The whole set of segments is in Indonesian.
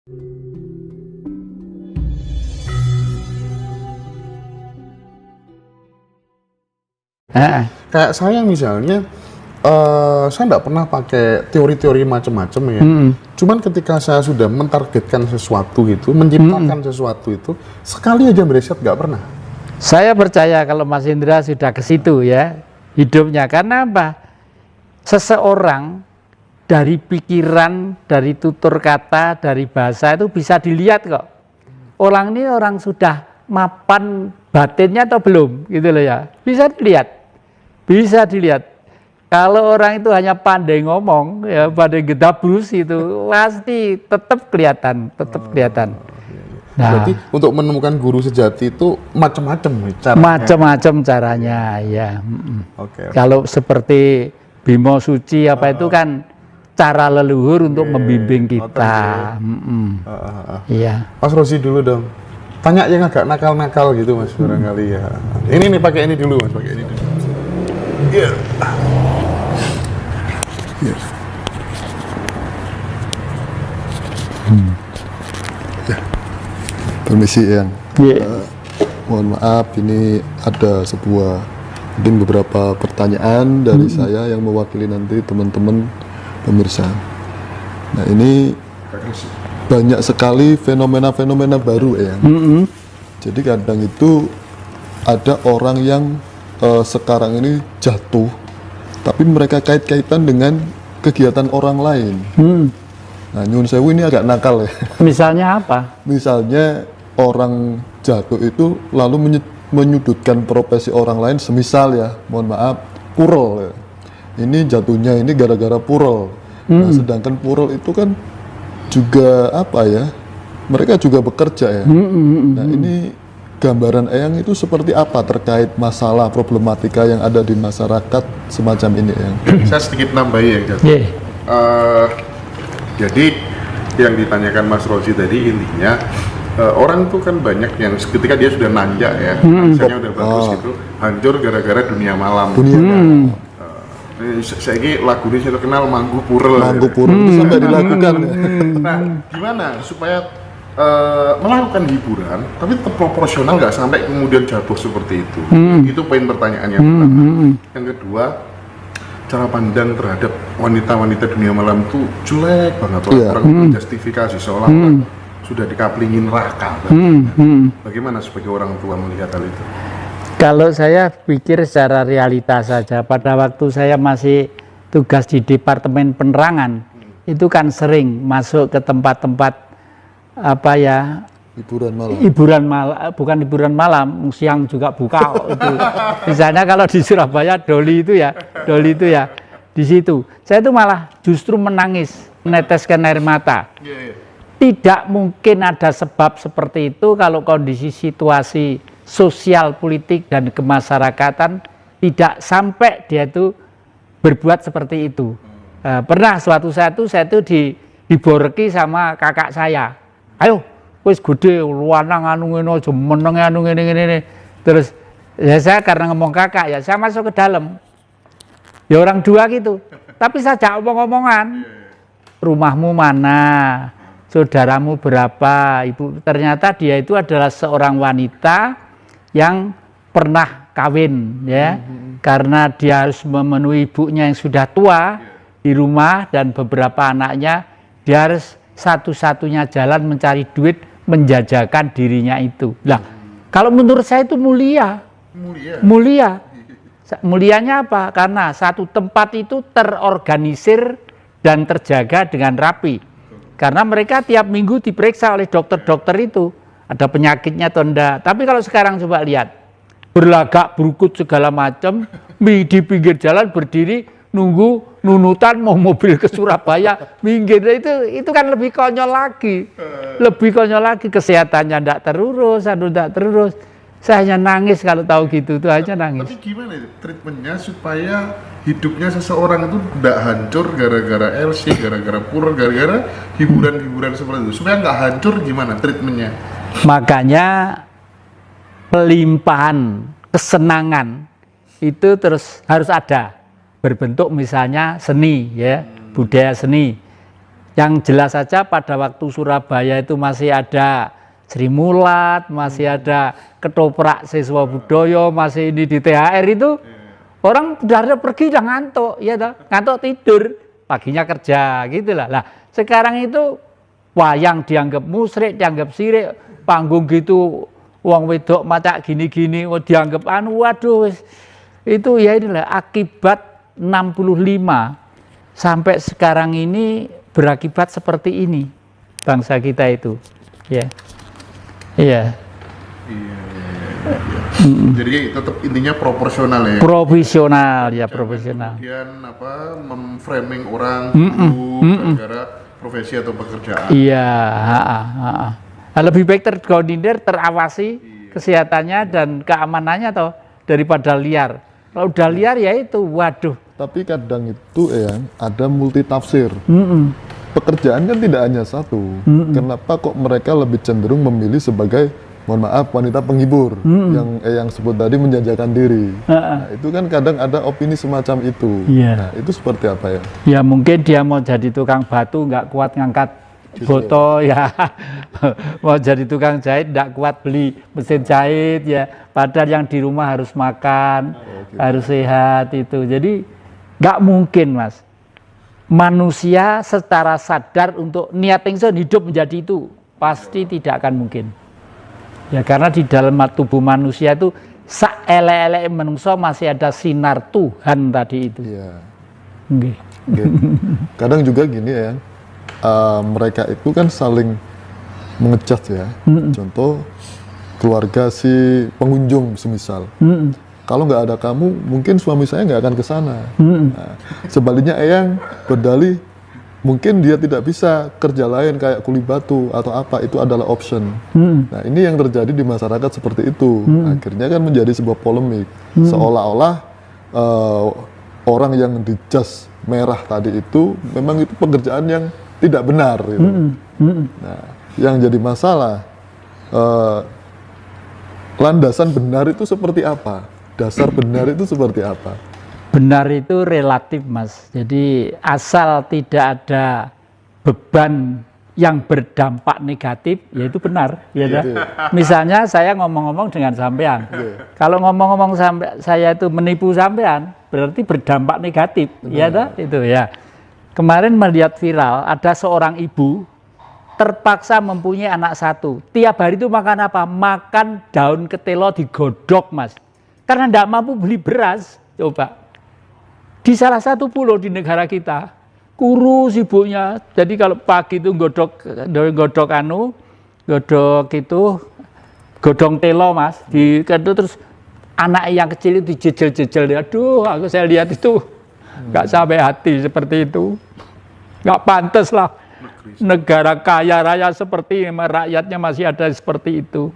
Kayak saya misalnya, saya nggak pernah pakai teori-teori macam-macam ya. Cuman ketika saya sudah mentargetkan sesuatu gitu, menciptakan sesuatu itu, sekali aja meriset nggak pernah. Saya percaya kalau Mas Indra sudah ke situ ya hidupnya. Karena apa? Seseorang dari pikiran, dari tutur kata, dari bahasa itu bisa dilihat kok. Orang ini orang sudah mapan batinnya atau belum gitu loh ya. Bisa dilihat. Bisa dilihat. Kalau orang itu hanya pandai ngomong, ya pandai gedabrus itu pasti tetap kelihatan, Nah, Berarti untuk menemukan guru sejati itu macam-macam caranya. macam-macam caranya, ya. Oke. Kalau seperti Bimo Suci apa itu kan cara leluhur untuk membimbing kita. Iya. Mas Rozi dulu dong. Tanya yang agak nakal-nakal gitu Mas barangkali ya. Ini nih pakai ini dulu Mas, pakai ini dulu. Iya. Iya. Ya. Permisi Eyang. Mohon maaf, ini ada mungkin beberapa pertanyaan dari saya yang mewakili nanti teman-teman pemirsa. Nah ini banyak sekali fenomena-fenomena baru Eyang. Jadi kadang itu ada orang yang sekarang ini jatuh, tapi mereka kait-kaitan dengan kegiatan orang lain. Nah nyun sewu ini agak nakal ya. Misalnya apa? Misalnya orang jatuh itu lalu menyudutkan profesi orang lain, semisal ya, mohon maaf, purel ya. Ini jatuhnya ini gara-gara purel. Nah, sedangkan purel itu kan juga apa ya? Mereka juga bekerja ya. Nah, ini gambaran Eyang itu seperti apa terkait masalah problematika yang ada di masyarakat semacam ini Eyang? Saya sedikit nambahi ya, jadi yang ditanyakan Mas Rozi tadi intinya orang tuh kan banyak yang ketika dia sudah nanjak ya, misalnya udah bagus gitu, hancur gara-gara dunia malam. Saya ini lagu ini saya terkenal Manggu Purel. Manggu Purel itu sampai dilakukan. Nah, gimana supaya melakukan hiburan, tapi tetap proporsional, nggak sampai kemudian jatuh seperti itu. Itu poin pertanyaan yang pertama. Yang kedua, cara pandang terhadap wanita-wanita dunia malam itu jelek banget, orang justifikasi seolah-olah sudah dikaplingin raka. Bagaimana sebagai orang tua melihat hal itu? Kalau saya pikir secara realitas saja, pada waktu saya masih tugas di Departemen Penerangan, itu kan sering masuk ke tempat-tempat apa ya, hiburan malam, bukan hiburan malam, siang juga buka itu. Misalnya kalau di Surabaya Doli itu ya, di situ saya itu malah justru menangis, meneteskan air mata. Tidak mungkin ada sebab seperti itu kalau kondisi situasi sosial, politik, dan kemasyarakatan tidak sampai dia itu berbuat seperti itu. Pernah suatu saat itu saya itu diboreki sama kakak saya. Ayo, wis gede, luanang anu ngene aja meneng anu ngene. Terus ya saya karena ngomong kakak ya saya masuk ke dalam. Ya orang dua gitu. Tapi saya ajak omong-omongan. Rumahmu mana? Saudaramu berapa? Ibu, ternyata dia itu adalah seorang wanita yang pernah kawin ya, karena dia harus memenuhi ibunya yang sudah tua di rumah dan beberapa anaknya, dia harus satu-satunya jalan mencari duit menjajakan dirinya itu. Nah, kalau menurut saya itu mulia. Mulianya apa? Karena satu tempat itu terorganisir dan terjaga dengan rapi. Karena mereka tiap minggu diperiksa oleh dokter-dokter itu. Ada penyakitnya atau enggak. Tapi kalau sekarang coba lihat, berlagak berukut segala macam, di pinggir jalan berdiri nunggu nunutan mau mobil ke Surabaya, minggir. Itu kan lebih konyol lagi. Kesehatannya enggak terurus, enggak terurus. Saya hanya nangis kalau tahu gitu, itu hanya nangis. Tapi gimana itu treatmentnya supaya hidupnya seseorang itu tidak hancur gara-gara LC, gara-gara purel, gara-gara hiburan-hiburan seperti itu. Supaya nggak hancur gimana treatmentnya? Makanya pelimpahan kesenangan itu terus harus ada, berbentuk misalnya seni ya, budaya seni. Yang jelas saja pada waktu Surabaya itu masih ada Sri Mulat, masih ada ketoprak siswa budaya, masih ini di THR itu orang udah pergi udah ngantuk, ya toh, ngantuk tidur, paginya kerja gitulah. Lah sekarang itu wayang dianggap musrik, dianggap sirik, panggung gitu wong wedok macak gini-gini dianggap anu, waduh itu ya inilah akibat 65 sampai sekarang ini berakibat seperti ini bangsa kita itu, ya. Iya. Jadi tetap intinya proporsional ya. Profesional ya, profesional. Kemudian apa memframing orang dulu gara-gara profesi atau pekerjaan. Iya, lebih baik terkoordinir, terawasi kesehatannya dan keamanannya toh daripada liar. Kalau udah liar ya itu, waduh. Tapi kadang itu ada multi tafsir. Pekerjaan kan tidak hanya satu. Kenapa kok mereka lebih cenderung memilih sebagai, mohon maaf, wanita penghibur yang sebut tadi menjajakan diri. Nah, itu kan kadang ada opini semacam itu. Nah, itu seperti apa ya? Ya mungkin dia mau jadi tukang batu nggak kuat ngangkat botol ya, mau jadi tukang jahit nggak kuat beli mesin jahit ya. Padahal yang di rumah harus makan, harus sehat itu. Jadi nggak mungkin mas. Manusia secara sadar untuk niat ingsun hidup menjadi itu pasti tidak akan mungkin. Ya karena di dalam tubuh manusia itu saelek-elek menungso masih ada sinar Tuhan tadi itu. Iya. Okay. Kadang juga gini ya, mereka itu kan saling mengecas ya. Contoh keluarga si pengunjung semisal. Kalau nggak ada kamu, mungkin suami saya nggak akan ke sana. Nah, sebaliknya Eyang berdalih, mungkin dia tidak bisa kerja lain kayak kuli batu atau apa, itu adalah option. Nah, ini yang terjadi di masyarakat seperti itu. Akhirnya kan menjadi sebuah polemik. Seolah-olah orang yang dijas merah tadi itu memang itu pekerjaan yang tidak benar. Gitu. Nah, yang jadi masalah, landasan benar itu seperti apa? Dasar benar itu seperti apa? Benar itu relatif mas, jadi asal tidak ada beban yang berdampak negatif, ya itu benar. Ya, misalnya saya ngomong-ngomong dengan sampean, kalau ngomong-ngomong saya itu menipu sampean, berarti berdampak negatif, ya itu ya. Kemarin melihat viral, ada seorang ibu terpaksa mempunyai anak satu, tiap hari itu makan apa? Makan daun ketelo digodok mas. Karena tidak mampu beli beras, coba. Di salah satu pulau di negara kita, kurus ibunya. Jadi kalau pagi itu godok godong telo mas, terus anak yang kecil itu dijejel-jejel. Aduh, saya lihat itu nggak sampai hati seperti itu. Nggak pantas lah. Negara kaya raya seperti ini, rakyatnya masih ada seperti itu.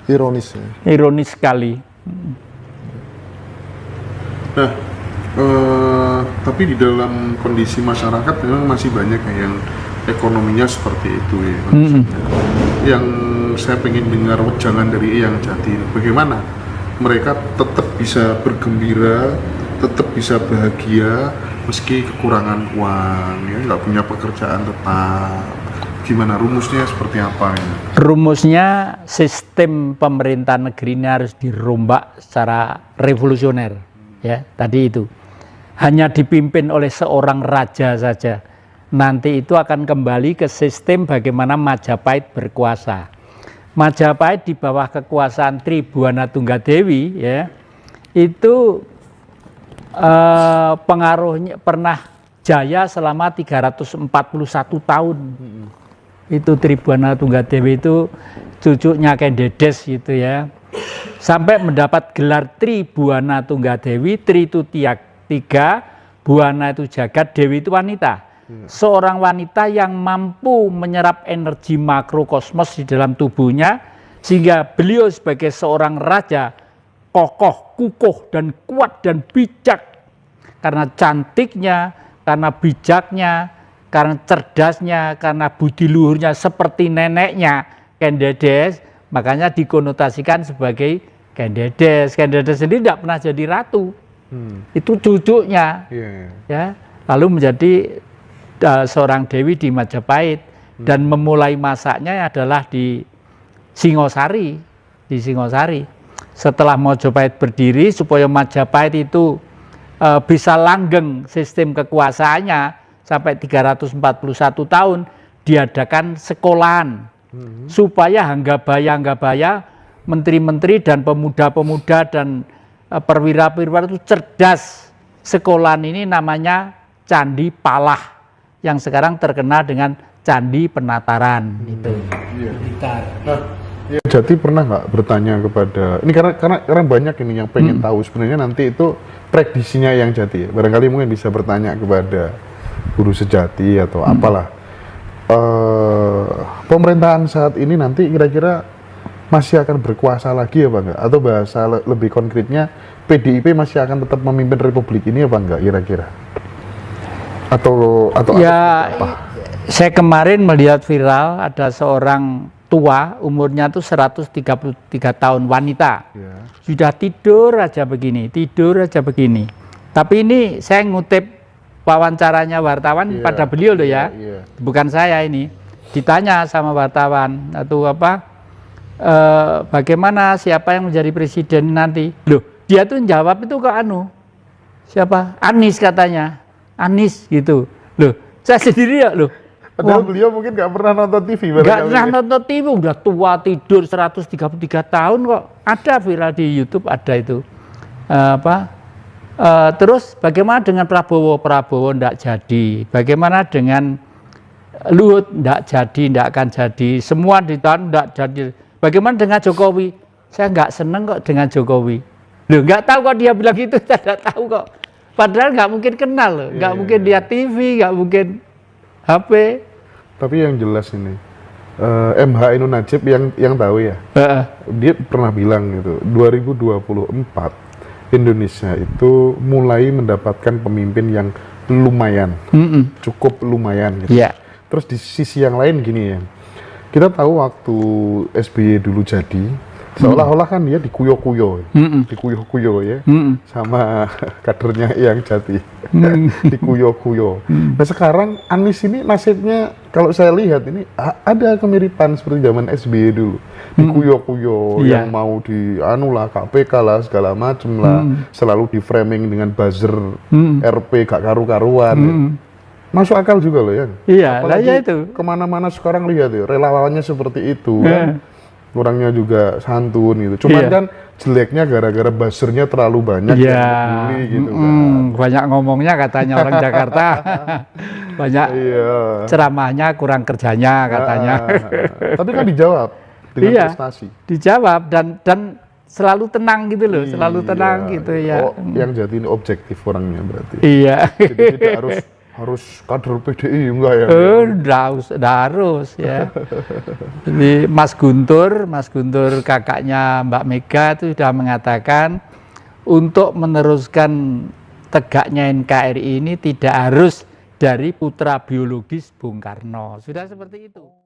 Ironis ya? Ironis sekali. Nah, tapi di dalam kondisi masyarakat memang masih banyak yang ekonominya seperti itu ya. Yang saya ingin dengar wejangan dari Eyang Jati, bagaimana mereka tetap bisa bergembira, tetap bisa bahagia meski kekurangan uang, ya nggak punya pekerjaan tetap. Gimana rumusnya, seperti apa ya? Rumusnya sistem pemerintah negeri ini harus dirombak secara revolusioner, ya tadi itu. Hanya dipimpin oleh seorang raja saja. Nanti itu akan kembali ke sistem bagaimana Majapahit berkuasa. Majapahit di bawah kekuasaan Tribuana Tunggadewi, ya itu pengaruhnya pernah jaya selama 341 tahun. Itu Tribuana Tunggadewi itu cucunya Kendedes gitu ya. Sampai mendapat gelar Tribuana Tunggadewi, Tri itu tiga, Buana itu jagat, Dewi itu wanita. Seorang wanita yang mampu menyerap energi makrokosmos di dalam tubuhnya, sehingga beliau sebagai seorang raja kokoh, kukuh, dan kuat dan bijak. Karena cantiknya, karena bijaknya, karena cerdasnya, karena budi luhurnya seperti neneknya Kendedes, makanya dikonotasikan sebagai Kendedes. Kendedes sendiri tidak pernah jadi ratu, itu cucunya, ya. Lalu menjadi seorang dewi di Majapahit, dan memulai masaknya adalah di Singosari. Setelah Majapahit berdiri, supaya Majapahit itu bisa langgeng sistem kekuasaannya sampai 341 tahun, diadakan sekolahan supaya Hanggabaya, menteri-menteri dan pemuda-pemuda dan perwira-perwira itu cerdas. Sekolahan ini namanya Candi Palah, yang sekarang terkenal dengan Candi Penataran. Itu. Iya. Nah, ya, Jati pernah nggak bertanya kepada ini, karena banyak ini yang pengen tahu sebenarnya nanti itu prediksinya yang Jati. Barangkali mungkin bisa bertanya kepada guru sejati atau apalah. Pemerintahan saat ini nanti kira-kira masih akan berkuasa lagi apa enggak? Atau bahasa lebih konkretnya, PDIP masih akan tetap memimpin Republik ini apa enggak kira-kira? Atau ya, apa? Saya kemarin melihat viral ada seorang tua, umurnya tuh 133 tahun, wanita. Sudah tidur aja begini. Tapi ini saya ngutip wawancaranya wartawan pada beliau loh ya. Bukan saya ini. Ditanya sama wartawan atau apa, bagaimana siapa yang menjadi presiden nanti? Loh, dia tuh jawab itu ke siapa? Anies katanya. Anies gitu. Loh, saya sendiri ya loh. Padahal beliau mungkin nggak pernah nonton TV. Nggak pernah nonton TV, udah tua, tidur 133 tahun kok. Ada viral di YouTube, ada itu. Terus bagaimana dengan Prabowo? Prabowo nggak jadi. Bagaimana dengan Luhut? Nggak jadi, nggak akan jadi. Semua di tahun nggak jadi. Bagaimana dengan Jokowi? Saya nggak seneng kok dengan Jokowi. Loh, nggak tahu kok dia bilang gitu, saya nggak tahu kok. Padahal nggak mungkin kenal loh, nggak mungkin lihat TV, nggak mungkin HP. Tapi yang jelas ini, MH Ainun Nadjib yang tahu ya, dia pernah bilang gitu, 2024 Indonesia itu mulai mendapatkan pemimpin yang lumayan, cukup lumayan gitu. Terus di sisi yang lain gini ya, kita tahu waktu SBY dulu jadi, seolah-olah kan dia dikuyo-kuyo ya, sama kadernya yang Jati, dikuyo-kuyo. Nah sekarang Anies ini nasibnya, kalau saya lihat ini ada kemiripan seperti zaman SBY dulu, dikuyo-kuyo, yang mau KPK lah segala macem lah, selalu di framing dengan buzzer RP gak karu-karuan. Masuk akal juga loh ya. Iya, apalagi itu. Kemana-mana sekarang lihat ya, relawannya seperti itu kan. Orangnya juga santun gitu. Cuman kan jeleknya gara-gara buzzernya terlalu banyak yang peduli gitu kan. Banyak ngomongnya katanya orang Jakarta. Banyak ceramahnya, kurang kerjanya katanya. Tapi kan dijawab dengan prestasi. Dijawab dan selalu tenang gitu loh, selalu tenang gitu ya. Oh, yang Jati ini objektif orangnya berarti. Iya. Jadi tidak harus kader PDI enggak ya? Enggak harus ya. Jadi Mas Guntur kakaknya Mbak Mega itu sudah mengatakan untuk meneruskan tegaknya NKRI ini tidak harus dari putra biologis Bung Karno. Sudah seperti itu.